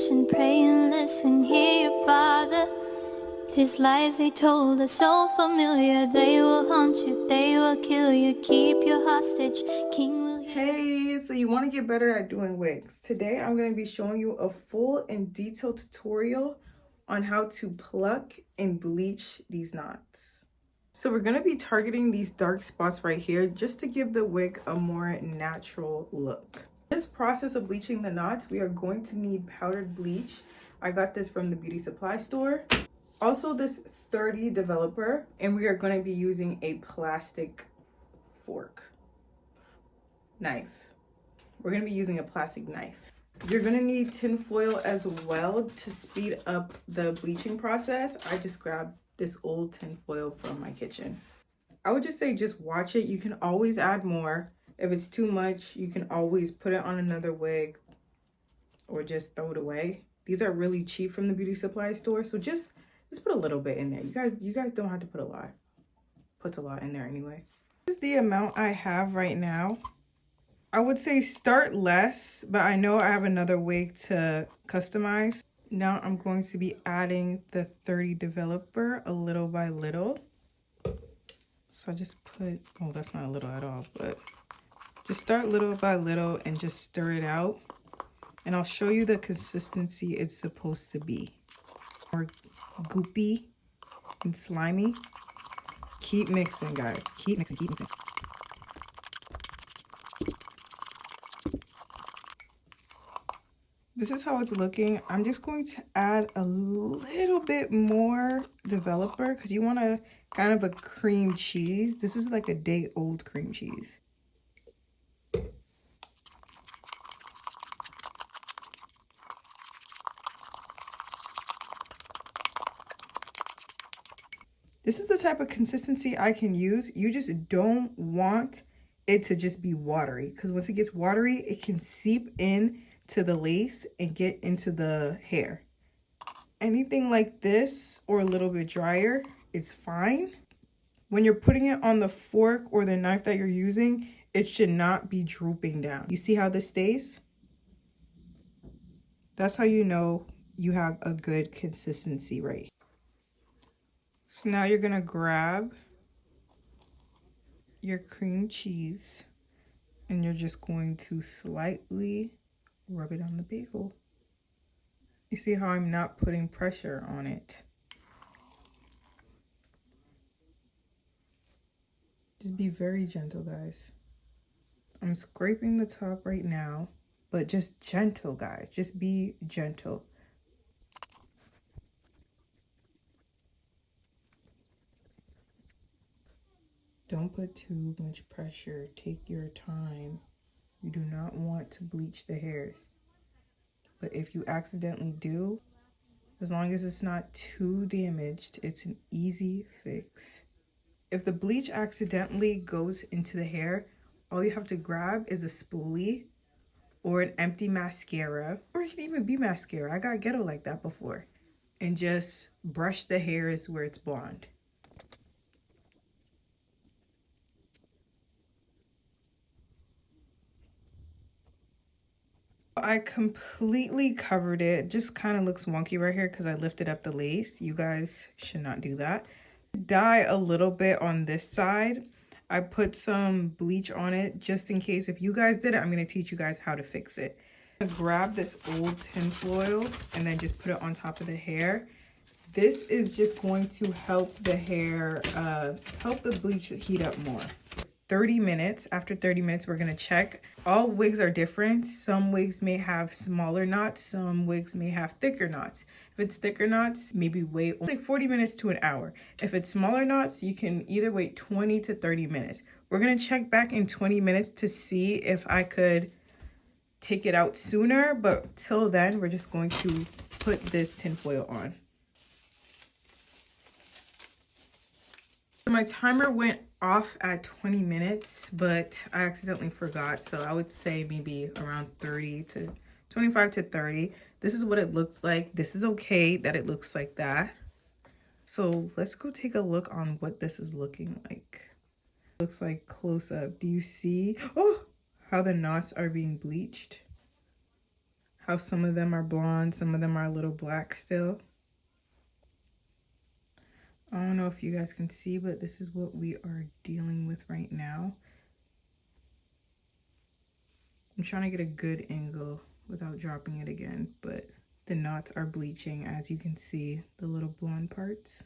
nation, pray and listen, hear your father. These lies they told are so familiar. They will haunt you, they will kill you, keep you hostage. King will hear. Hey, so you want to get better at doing wigs. Today I'm going to be showing you a full and detailed tutorial on how to pluck and bleach these knots. So we're going to be targeting these dark spots right here just to give the wig a more natural look. This process of bleaching the knots, we are going to need powdered bleach. I got this from the beauty supply store. Also this 30 developer, and we are going to be using a plastic knife. We're going to be using a plastic knife. You're going to need tin foil as well to speed up the bleaching process. I just grabbed this old tin foil from my kitchen. I would just say just watch it. You can always add more. If it's too much, you can always put it on another wig or just throw it away. These are really cheap from the beauty supply store, so just put a little bit in there. You guys don't have to put a lot. Puts a lot in there anyway. This is the amount I have right now. I would say start less, but I know I have another wig to customize. Now I'm going to be adding the 30 developer a little by little. So I just put, oh, that's not a little at all, but just start little by little and just stir it out. And I'll show you the consistency it's supposed to be. More goopy and slimy. Keep mixing, guys. Keep mixing, keep mixing. This is how it's looking. I'm just going to add a little bit more developer because you want a kind of a cream cheese. This is like a day-old cream cheese. This is the type of consistency I can use. You just don't want it to just be watery because once it gets watery, it can seep in to the lace and get into the hair. Anything like this or a little bit drier is fine. When you're putting it on the fork or the knife that you're using, it should not be drooping down. You see how this stays? That's how you know you have a good consistency right here. So now you're gonna grab your cream cheese and you're just going to slightly rub it on the bagel. You see how I'm not putting pressure on it? Just be very gentle, guys. I'm scraping the top right now, but just gentle, guys. Just be gentle. Don't put too much pressure. Take your time. You do not want to bleach the hairs. But if you accidentally do, as long as it's not too damaged, it's an easy fix. If the bleach accidentally goes into the hair, all you have to grab is a spoolie or an empty mascara, or it can even be mascara. I got ghetto like that before. And just brush the hairs where it's blonde. I completely covered it. It just kind of looks wonky right here because I lifted up the lace. You guys should not do that. Dye a little bit on this side. I put some bleach on it just in case. If you guys did it, I'm going to teach you guys how to fix it. I'm gonna grab this old tin foil and then just put it on top of the hair. This is just going to help the hair, help the bleach heat up more. 30 minutes. After 30 minutes, we're going to check. All wigs are different. Some wigs may have smaller knots. Some wigs may have thicker knots. If it's thicker knots, maybe wait like 40 minutes to an hour. If it's smaller knots, you can either wait 20 to 30 minutes. We're going to check back in 20 minutes to see if I could take it out sooner. But till then, we're just going to put this tinfoil on. My timer went off at 20 minutes, but I accidentally forgot. So I would say maybe around 25 to 30. This is what it looks like. This is okay that it looks like that. So let's go take a look on what this is looking like. Looks like close up. Do you see how the knots are being bleached? how some of them are blonde, some of them are a little black still. I don't know if you guys can see, but this is what we are dealing with right now. I'm trying to get a good angle without dropping it again, but the knots are bleaching, as you can see, the little blonde parts.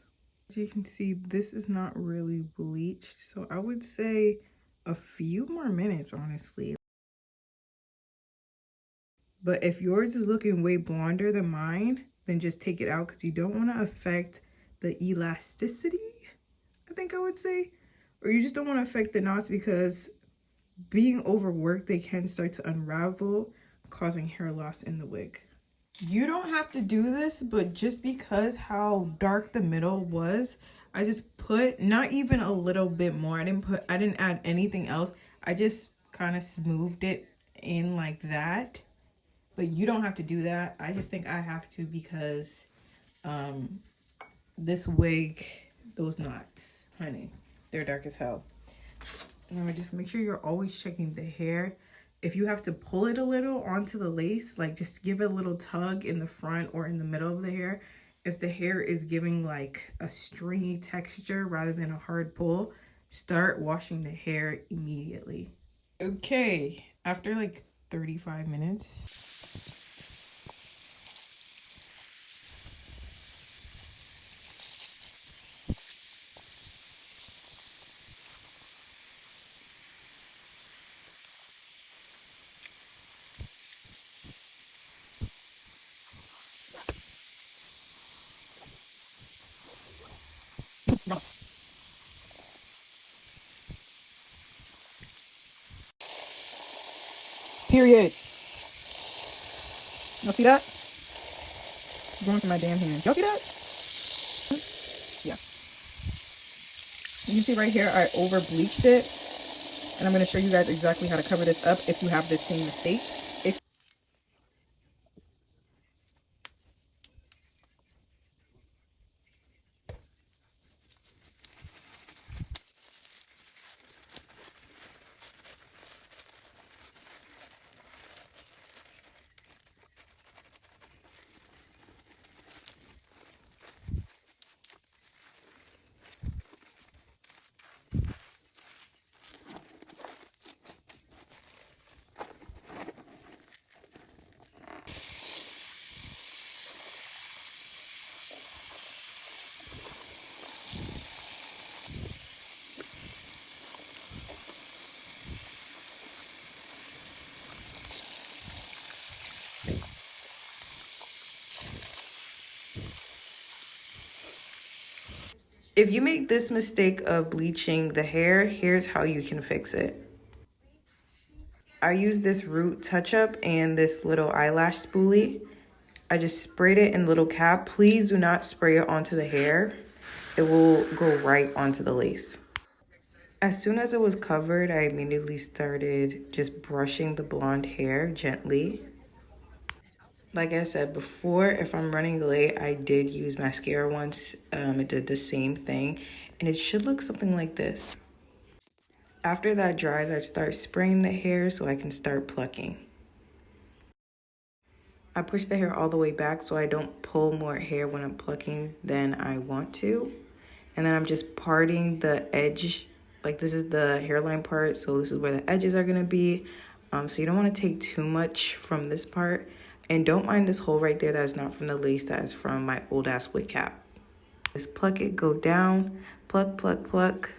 As you can see, this is not really bleached, so I would say a few more minutes, honestly. But if yours is looking way blonder than mine, then just take it out because you don't want to affect the elasticity, I think I would say. Or you just don't want to affect the knots because being overworked, they can start to unravel, causing hair loss in the wig. You don't have to do this, but just because how dark the middle was, I just put not even a little bit more. I didn't add anything else. I just kind of smoothed it in like that. But you don't have to do that. I just think I have to because this wig, those knots, honey, they're dark as hell. Remember, just make sure you're always checking the hair. If you have to pull it a little onto the lace, like just give it a little tug in the front or in the middle of the hair. If the hair is giving like a stringy texture rather than a hard pull, start washing the hair immediately. Okay, after like 35 minutes. Period. Y'all see that? I'm going for my damn hand. Y'all see that? Yeah. You can see right here, I over bleached it. And I'm going to show you guys exactly how to cover this up if you have the same mistake. If you make this mistake of bleaching the hair, here's how you can fix it. I use this root touch-up and this little eyelash spoolie. I just sprayed it in a little cap. Please do not spray it onto the hair. It will go right onto the lace. As soon as it was covered, I immediately started just brushing the blonde hair gently. Like I said before, if I'm running late, I did use mascara once. It did the same thing, and it should look something like this. After that dries, I start spraying the hair so I can start plucking. I push the hair all the way back so I don't pull more hair when I'm plucking than I want to. And then I'm just parting the edge. Like this is the hairline part, so this is where the edges are gonna be. So you don't wanna take too much from this part. And don't mind this hole right there, that is not from the lace, that is from my old ass wig cap. Just pluck it, go down, pluck, pluck, pluck.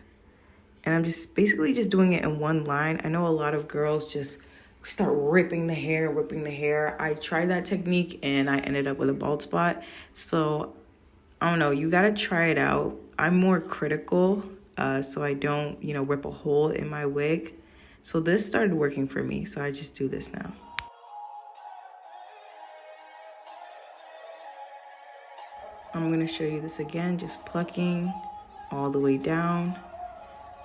And I'm just basically just doing it in one line. I know a lot of girls just start ripping the hair. I tried that technique and I ended up with a bald spot. So I don't know, you gotta try it out. I'm more critical, so I don't, rip a hole in my wig. So this started working for me, so I just do this now. I'm gonna show you this again, just plucking all the way down.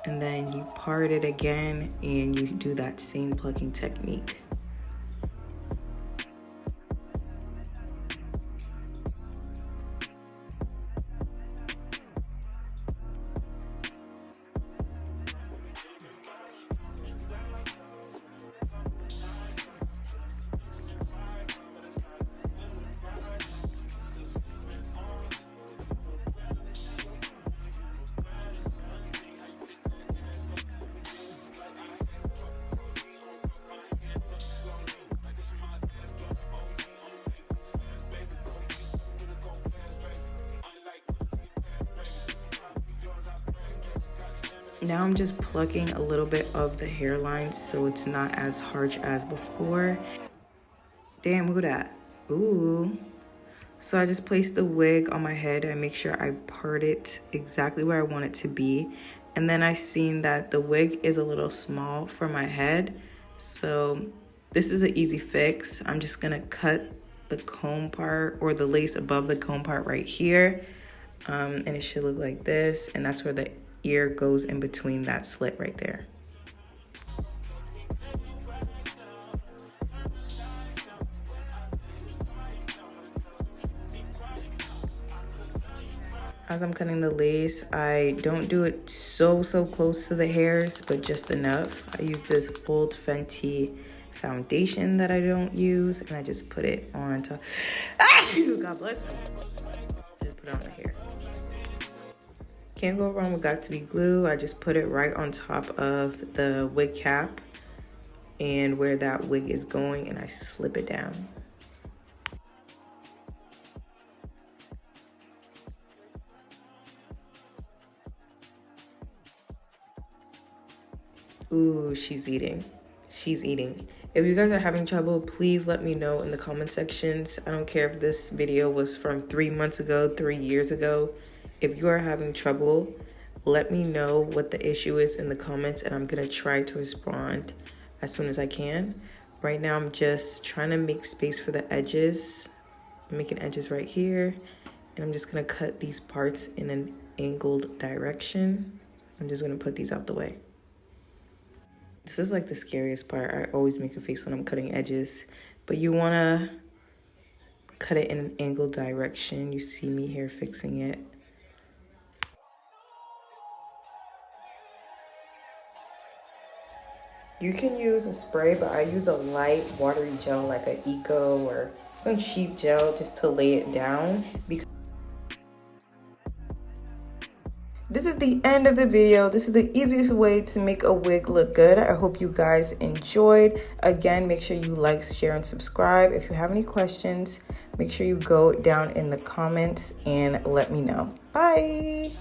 And then you part it again and you do that same plucking technique. Now I'm just plucking a little bit of the hairline so it's not as harsh as before. Damn, look at that. Ooh. So I just placed the wig on my head. I make sure I part it exactly where I want it to be. And then I seen that the wig is a little small for my head. So this is an easy fix. I'm just gonna cut the comb part or the lace above the comb part right here. And it should look like this. And that's where the ear goes in between that slit right there. As I'm cutting the lace, I don't do it so close to the hairs, but just enough. I use this old Fenty foundation that I don't use, and I just put it on top. God bless me. Just put it on the hair. Can't go wrong with Got To Be glue. I just put it right on top of the wig cap and where that wig is going, and I slip it down. Ooh, she's eating. She's eating. If you guys are having trouble, please let me know in the comment sections. I don't care if this video was from 3 months ago, 3 years ago. If you are having trouble, let me know what the issue is in the comments, and I'm gonna try to respond as soon as I can. Right now, I'm just trying to make space for the edges. I'm making edges right here, and I'm just gonna cut these parts in an angled direction. I'm just gonna put these out the way. This is like the scariest part. I always make a face when I'm cutting edges, but you wanna cut it in an angled direction. You see me here fixing it. You can use a spray, but I use a light watery gel like an Eco or some cheap gel just to lay it down. This is the end of the video. This is the easiest way to make a wig look good. I hope you guys enjoyed. Again, make sure you like, share, and subscribe. If you have any questions, make sure you go down in the comments and let me know. Bye.